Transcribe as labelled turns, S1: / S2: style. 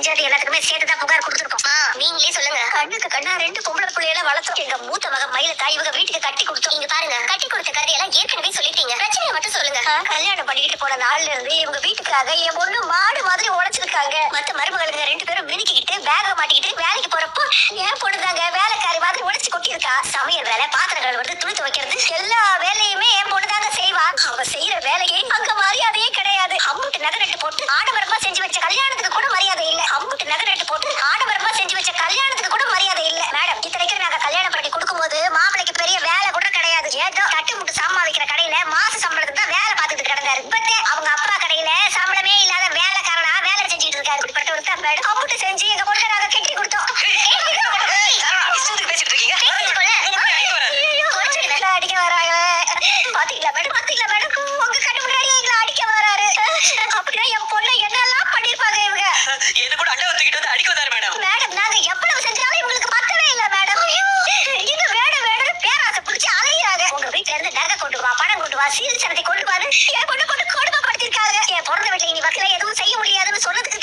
S1: செஞ்சது எல்லாத்துக்குமே சேர்த்துதான் புகார் கொடுத்துருக்கோம். நீங்களே சொல்லுங்க. கண்ணுக்கு கண்ணா 2 பொம்பளை பிள்ளைகளை வளர்த்தோம். எங்க மூத்த மக மயில தாய் இவங்க வீட்டுக்கு கட்டி கொடுத்தோம். நீங்க பாருங்க, கட்டி கொடுத்த கதையெல்லாம் ஏற்கனவே சொல்லிட்டீங்க. பிரச்சனையை மட்டும் சொல்லுங்க. கல்யாணம் பண்ணிட்டு போன நாள்ல இருந்து இவங்க வீட்டுக்காக என் பொண்ணு மாடு மாதிரி உழைச்சிருக்காங்க. மத்த மருமகளுங்க 2 பேரும் மிதிக்கிட்டு பேக மாட்டிக்கிட்டு வேலைக்கு போறப்போ என் பொண்ணுதாங்க வேலைக்காரி மாதிரி உழைச்சு கொட்டியிருக்கா. சமையல் வேலை, பாத்திரம் கழுவுறது, துணி துவைக்கிறது, எல்லா வேலையுமே என் பொண்ணுதாங்க செய்வா. அவ செய்யற வேலைக்கு அங்க மரியாதையே கிடையாது. அம்புட்டு நகரட்டு போட்டு ஆடம்பரமா செஞ்சு வச்ச கல்யாணத்துக்கு கூட மரியாதை இல்ல. அம்புட்டு நகரட்டு போட்டு ஆடம்பரமா செஞ்சு வச்ச கல்யாணத்துக்கு கூட மரியாதை இல்ல. மேடம், இத்தனைக்கு நாங்க கல்யாணம் பண்ணி கொடுக்கும்போது மாப்பிளைக்கு பெரிய வேலை கூட கிடையாது. ஏதோ தட்டு முட்டு சாமான் வைக்கிற கடையில மாச சம்பளத்துக்கு தான் வேலை பார்த்துட்டு கிடந்தாரு. இப்பத்தே அவங்க அப்பா கடையில சம்பளமே இல்லாத வேலைக்காரனா வேலை செஞ்சுட்டு இருக்காரு. இப்படிப்பட்ட ஒரு தான் மேடம் அம்புட்டு செஞ்சு எங்க பொண்ணை நாங்க கட்டி கொடுத்தோம். அடிக்க வராங்க. பாத்தீங்களா மேடம், பாத்தீங்களா மேடம், உங்க கண்ணு முன்னாடியே எங்களை அடிக்க வராரு. அப்படின்னா என் பொண்ணை என்னெல்லாம் பண்ணிருப்பாங்க இவங்க.
S2: என்ன கூட அண்டை தூக்கிட்டு வந்து அடிக்க வந்தாரு மேடம்.
S1: மேடம், நாங்க எவ்வளவு செஞ்சாலும் இவங்களுக்கு பத்தவே இல்ல மேடம். இது வேணும் வேணும்னு பேராசை பிடிச்சி அலையிறாங்க. உங்க வீட்டுல இருந்து நகை கொண்டு வா, பணம் கொண்டு வா, சீர்சனத்தை கொண்டு வாரு என் பொண்ணு கொண்டு கொடுமைப்படுத்திருக்காங்க. என் பிறந்த வீட்டுல இனி வக்கீல எதுவும் செய்ய முடியாதுன்னு சொன்னதுக்கு